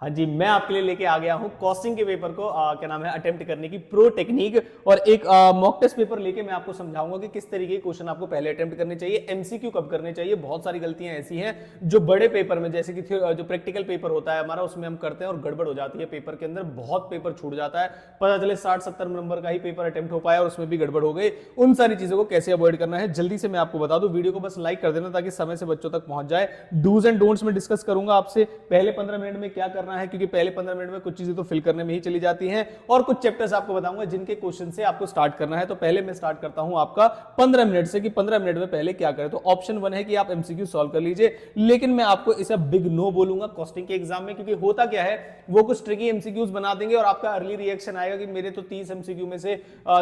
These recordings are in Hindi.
हाँ जी, मैं आपके लिए लेके आ गया हूँ कॉस्टिंग के पेपर को क्या नाम है अटेम्प्ट करने की प्रो टेक्निक। और एक मॉक टेस्ट पेपर लेके मैं आपको समझाऊंगा कि किस तरीके के क्वेश्चन आपको पहले अटेम्प्ट करने चाहिए, एमसीक्यू कब करने चाहिए। बहुत सारी गलतियां ऐसी हैं जो बड़े पेपर में, जैसे कि जो प्रैक्टिकल पेपर होता है हमारा, उसमें हम करते हैं और गड़बड़ हो जाती है पेपर के अंदर, बहुत पेपर छूट जाता है, पता चले 60-70 नंबर का ही पेपर अटेम्प्ट हो पाया और उसमें भी गड़बड़ हो गई। उन सारी चीजों को कैसे अवॉइड करना है जल्दी से मैं आपको बता दूं। वीडियो को बस लाइक कर देना ताकि समय से बच्चों तक पहुंच जाए। डूज एंड डोंट्स में डिस्कस करूंगा आपसे पहले 15 मिनट में क्या करना है, क्योंकि पहले 15 मिनट में कुछ चीजें तो फिल करने में ही चली जाती हैं, और कुछ चैप्टर्स आपको बताऊंगा जिनके क्वेश्चन से आपको स्टार्ट करना है। तो पहले मैं स्टार्ट करता हूं आपका 15 मिनट से कि 15 मिनट में पहले क्या करें। तो ऑप्शन 1 है कि आप एमसीक्यू सॉल्व कर लीजिए, लेकिन मैं आपको इसे बिग नो बोलूंगा कॉस्टिंग के एग्जाम में, क्योंकि होता क्या है वो कुछ ट्रिकी एमसीक्यूज बना देंगे और आपका अर्ली रिएक्शन आएगा कि मेरे तो 30 एमसीक्यू में से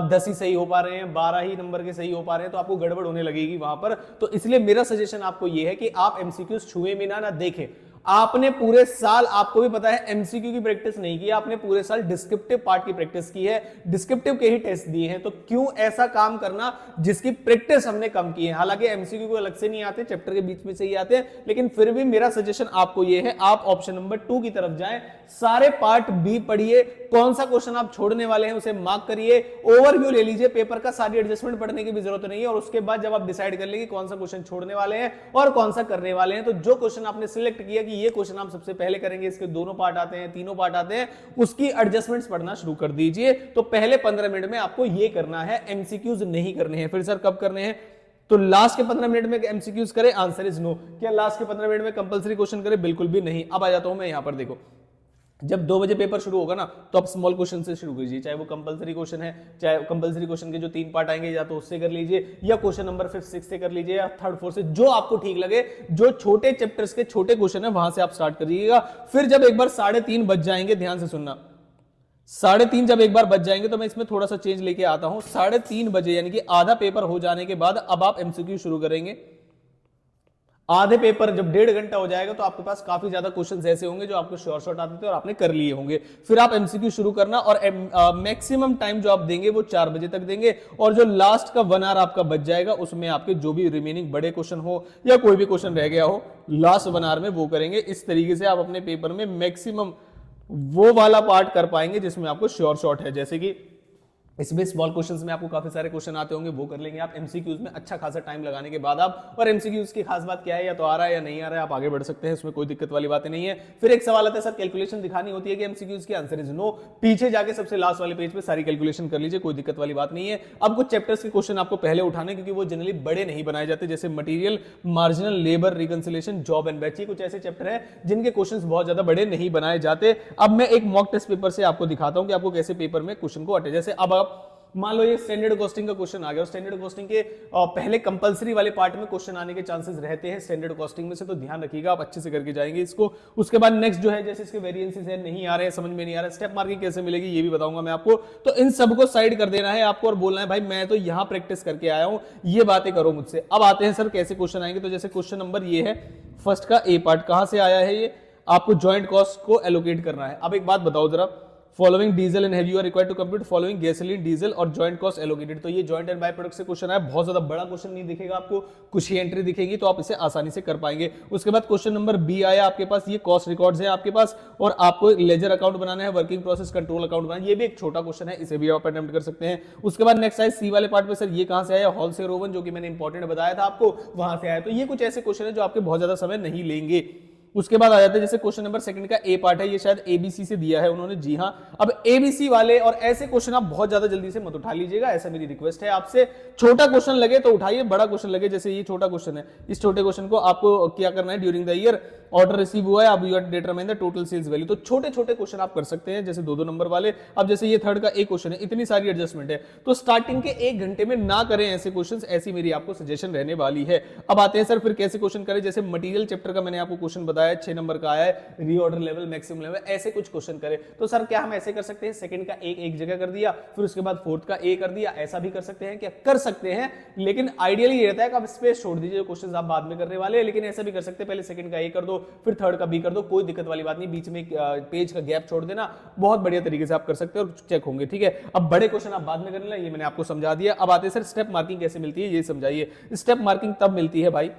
10 ही सही हो पा रहे हैं, 12 ही नंबर के सही हो पा रहे हैं, तो आपको गड़बड़ होने लगेगी वहां पर। तो इसलिए मेरा सजेशन आपको यह है कि आप एमसीक्यूज छुए बिना ना देखें। आपने पूरे साल, आपको भी पता है, एमसीक्यू की प्रैक्टिस नहीं की, आपने पूरे साल डिस्क्रिप्टिव पार्ट की प्रैक्टिस की है, डिस्क्रिप्टिव के ही टेस्ट दिए हैं। तो क्यों ऐसा काम करना जिसकी प्रैक्टिस हमने कम की है। हालांकि एमसीक्यू को अलग से नहीं आते, चैप्टर के बीच में से ही आते हैं, लेकिन फिर भी मेरा सजेशन आपको यह है आप ऑप्शन नंबर 2 की तरफ जाएं। सारे पार्ट बी पढ़िए, कौन सा क्वेश्चन आप छोड़ने वाले हैं उसे मार्क करिए, ओवरव्यू ले लीजिए पेपर का, सारी एडजस्टमेंट पढ़ने की भी जरूरत नहीं है। और उसके बाद जब आप डिसाइड कर लेंगे कौन सा क्वेश्चन छोड़ने वाले हैं और कौन सा करने वाले हैं, तो जो क्वेश्चन आपने सिलेक्ट किया कि ये क्वेश्चन आप सबसे पहले करेंगे, इसके दोनों पार्ट आते हैं, तीनों पार्ट आते हैं, उसकी एडजस्टमेंट्स पढ़ना शुरू कर दीजिए। तो पहले 15 मिनट में आपको ये करना है, एमसीक्यूज नहीं करने हैं। फिर सर कब करने हैं? तो लास्ट के 15 मिनट में एमसीक्यूज करें? Answer is no. क्या लास्ट के 15 मिनट में कंपलसरी क्वेश्चन करें? बिल्कुल भी नहीं। अब आ जाता हूं मैं यहां पर, देखो जब 2 बजे पेपर शुरू होगा ना, तो आप स्मॉल क्वेश्चन से शुरू कीजिए, चाहे वो कंपलसरी क्वेश्चन है, चाहे कंपलसरी क्वेश्चन के जो 3 पार्ट आएंगे या तो उससे कर लीजिए, या क्वेश्चन नंबर 5, 6 से कर लीजिए, या 3rd, 4th से, जो आपको ठीक लगे। जो छोटे चैप्टर्स के छोटे क्वेश्चन है वहां से आप स्टार्ट करिएगा। फिर जब एक बार 3:30 बज जाएंगे, ध्यान से सुनना, 3:30 जब एक बार बज जाएंगे तो मैं इसमें थोड़ा सा चेंज लेके आता हूं। 3:30 बजे यानी कि आधा पेपर हो जाने के बाद अब आप एमसीक्यू शुरू करेंगे। आधे पेपर जब 1.5 घंटा हो जाएगा तो आपके पास काफी ज्यादा क्वेश्चंस ऐसे होंगे जो आपको शॉर्ट शॉर्ट आते थे और आपने कर लिए होंगे। फिर आप एमसीक्यू शुरू करना, और मैक्सिमम टाइम जो आप देंगे वो 4 बजे तक देंगे, और जो लास्ट का 1 आवर आपका बच जाएगा उसमें आपके जो भी रिमेनिंग बड़े क्वेश्चन हो या कोई भी क्वेश्चन रह गया हो, लास्ट 1 आवर में वो करेंगे। इस तरीके से आप अपने पेपर में मैक्सिमम वो वाला पार्ट कर पाएंगे जिसमें आपको शॉर्ट शॉर्ट है। जैसे कि इसमें स्मॉल क्वेश्चंस में आपको काफी सारे क्वेश्चन आते होंगे, वो कर लेंगे आप एमसीक्यूज में अच्छा खासा टाइम लगाने के बाद आप। और एमसीक्यूज की खास बात क्या है, या तो आ रहा है या नहीं आ रहा है, आप आगे बढ़ सकते हैं, उसमें कोई दिक्कत वाली बातें नहीं है। फिर एक सवाल आता है, सर कैलकुलेशन दिखानी होती है कि एमसीक्यूज की? Answer is no. पीछे जाके सबसे लास्ट वाले पेज पे सारी कैलकुलेशन कर लीजिए, कोई दिक्कत वाली बात नहीं है। अब कुछ चैप्टर्स के क्वेश्चन आपको पहले उठाने, क्योंकि वो जनरली बड़े नहीं बनाए जाते, जैसे material, marginal labour, reconciliation, job and batch, कुछ ऐसे चैप्टर है जिनके क्वेश्चन बहुत ज्यादा बड़े नहीं बनाए जाते। अब मैं एक मॉक टेस्ट पेपर से आपको दिखाता हूं कि आपको कैसे पेपर में क्वेश्चन को अटे। जैसे अब आप मान लो ये स्टैंडर्ड कॉस्टिंग का क्वेश्चन आ गया, और स्टैंडर्ड कॉस्टिंग के पहले कंपलसरी वाले पार्ट में क्वेश्चन आने के चांसेस रहते हैं स्टैंडर्ड कॉस्टिंग में से, तो ध्यान रखिएगा, आप अच्छे से करके जाएंगे इसको। उसके बाद नेक्स्ट जो है, जैसे इसके वेरिएंसेस है, नहीं आ रहे हैं, समझ में नहीं आ रहा है, स्टेप मार्किंग कैसे मिलेगी ये भी बताऊंगा मैं आपको। तो इन सबको साइड कर देना है आपको और बोलना है भाई मैं तो यहां प्रैक्टिस करके आया हूं, ये बातें करो मुझसे। अब आते हैं सर कैसे क्वेश्चन आएंगे। तो जैसे क्वेश्चन नंबर ये है, फर्स्ट का ए पार्ट, कहां से आया है ये? आपको ज्वाइंट कॉस्ट को एलोकेट करना है। अब एक बात बताओ जरा, following diesel and heavy are required to compute following gasoline, diesel और जॉइंट कॉस्ट एलोकेटेड। तो ये जॉइंट एंड बाय प्रोडक्ट से क्वेश्चन है, बहुत ज्यादा बड़ा क्वेश्चन नहीं दिखेगा आपको, कुछ ही एंट्री दिखेगी, तो आप इसे आसानी से कर पाएंगे। उसके बाद क्वेश्चन नंबर बी आया आपके पास, ये कॉस्ट रिकॉर्ड्स है आपके पास, और आपको लेजर अकाउंट बनाना है, वर्किंग प्रोसेस कंट्रोल अकाउंट बनाना है। ये भी एक छोटा क्वेश्चन है, इसे भी आप अटेम्प्ट कर सकते हैं। उसके बाद नेक्स्ट आया सी वाले पार्ट में, सर ये कहां से आया? होलसेल ओवन, जो कि मैंने इंपॉर्टेंट बताया था आपको, वहां से आया। तो ये कुछ ऐसे क्वेश्चन है जो आपके बहुत ज्यादा समय नहीं लेंगे। उसके बाद आ जाते हैं जैसे क्वेश्चन नंबर सेकंड का ए पार्ट है, ये शायद एबीसी से दिया है उन्होंने, जी हां। अब एबीसी वाले और ऐसे क्वेश्चन आप बहुत ज्यादा जल्दी से मत उठा लीजिएगा, ऐसा मेरी रिक्वेस्ट है आपसे। छोटा क्वेश्चन लगे तो उठाइए, बड़ा क्वेश्चन लगे, जैसे ये छोटा क्वेश्चन है, इस छोटे क्वेश्चन को आपको क्या करना है, during the year order receive हुआ है, अब you are determine the total sales value. तो छोटे छोटे क्वेश्चन आप कर सकते हैं, जैसे 2-2 नंबर वाले। अब जैसे ये थर्ड का एक क्वेश्चन है, इतनी सारी एडजस्टमेंट है, तो स्टार्टिंग के 1 घंटे में ना करें ऐसे क्वेश्चन, ऐसी मेरी आपको सजेशन रहने वाली है। अब आते हैं सर फिर कैसे क्वेश्चन करें। जैसे मटीरियल चैप्टर का मैंने आपको क्वेश्चन बताया, 6 नंबर का आया है, रीऑर्डर लेवल, मैक्सिमम लेवल, ऐसे कुछ क्वेश्चन करें। तो सर क्या हम ऐसे कर सकते हैं, सेकंड का एक जगह कर दिया, फिर उसके बाद फोर्थ का ए कर दिया, ऐसा भी कर सकते हैं क्या? कर सकते हैं, लेकिन आइडियली ये रहता है कि आप स्पेस छोड़ दीजिए, क्वेश्चन आप बाद में करने वाले हैं। लेकिन ऐसा भी कर सकते हैं, पहले सेकंड का ए कर दो, फिर थर्ड का बी कर दो, कोई दिक्कत वाली बात नहीं, बीच में पेज का गैप छोड़ देना, बहुत बढ़िया तरीके से आप कर सकते हैं और चेक होंगे, ठीक है। अब बड़े क्वेश्चन आप बाद में करने लगे, ये मैंने आपको समझा दिया। अब आते हैं सर स्टेप मार्किंग कैसे मिलती है, ये समझाइए। स्टेप मार्किंग तब मिलती है भाई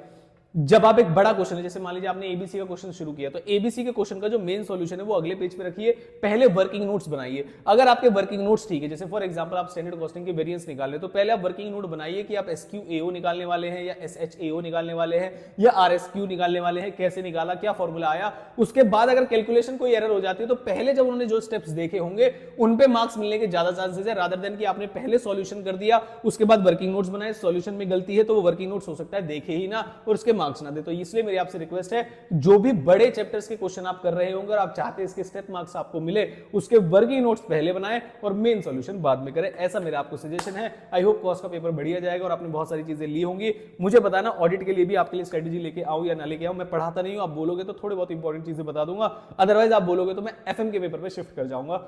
जब आप एक बड़ा क्वेश्चन है, जैसे मान लीजिए आपने एबीसी का क्वेश्चन शुरू किया, तो एबीसी के क्वेश्चन का जो मेन सॉल्यूशन है वो अगले पेज पे रखिए, पहले वर्किंग नोट्स बनाइए। अगर आपके वर्किंग नोट्स ठीक है, जैसे फॉर एग्जांपल आप स्टैंडर्ड कॉस्टिंग के वेरिएंस निकालने, तो पहले आप वर्किंग नोट बनाइए कि आप एसक्यूएओ निकालने वाले हैं या एसएचएओ निकालने वाले हैं या आरएसक्यू निकालने वाले हैं, कैसे निकाला, क्या फॉर्मूला आया। उसके बाद अगर कैलकुलेशन कोई एरर हो जाती है तो पहले जब उन्होंने जो स्टेप्स देखे होंगे उन पे मार्क्स मिलने के ज्यादा चांसेस है, रादर देन कि आपने पहले सॉल्यूशन कर दिया उसके बाद वर्किंग नोट्स बनाए, सॉल्यूशन में गलती है तो वो वर्किंग नोट्स हो सकता है देखे ही ना और उसके मार्क्स ना दे। तो इसलिए मेरी आपसे रिक्वेस्ट है, जो भी बड़े चैप्टर्स के क्वेश्चन आप कर रहे होंगे और आप चाहते हैं इसके स्टेप मार्क्स आपको मिले, उसके वर्किंग नोट्स पहले बनाएं और मेन सॉल्यूशन बाद में करें, ऐसा मेरा आपको सजेशन है। आई होप कॉस्ट का पेपर बढ़िया जाएगा और आपने बहुत सारी चीजें ली होंगी। मुझे बताना ऑडिट के लिए भी आपके लिए स्ट्रेटेजी लेके आऊं या ना लेके आऊं, मैं पढ़ाता नहीं हूं, आप बोलोगे तो थोड़े बहुत इंपॉर्टेंट चीजें बता दूंगा, अदरवाइज आप बोलोगे तो मैं एफएम के पेपर पे शिफ्ट कर जाऊंगा,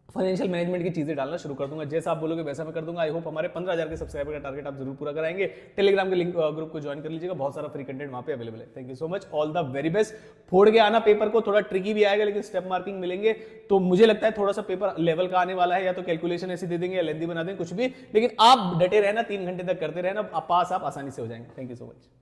फाइनेंशियल मैनेजमेंट की चीजें डालना शुरू कर दूंगा, जैसा आप बोलोगे वैसा मैं कर दूंगा। आई होप हमारे 15,000 के सब्सक्राइबर का टारगेट आप जरूर पूरा कराएंगे। टेलीग्राम के लिंक ग्रुप को ज्वाइन कर लीजिएगा, बहुत सारा फ्री कंटेंट वहां पे अवेलेबल है। Thank you so much, all the very best. फोड़ के आना पेपर को, थोड़ा ट्रिकी भी आएगा लेकिन स्टेप मार्किंग मिलेंगे, तो मुझे लगता है थोड़ा सा पेपर लेवल का आने वाला है, या तो कैलकुलेशन ऐसी दे देंगे या लेंथी बना देंगे, कुछ भी, लेकिन आप डटे रहना, 3 घंटे तक करते रहना, पास आप आसानी से हो जाएंगे। Thank you so much.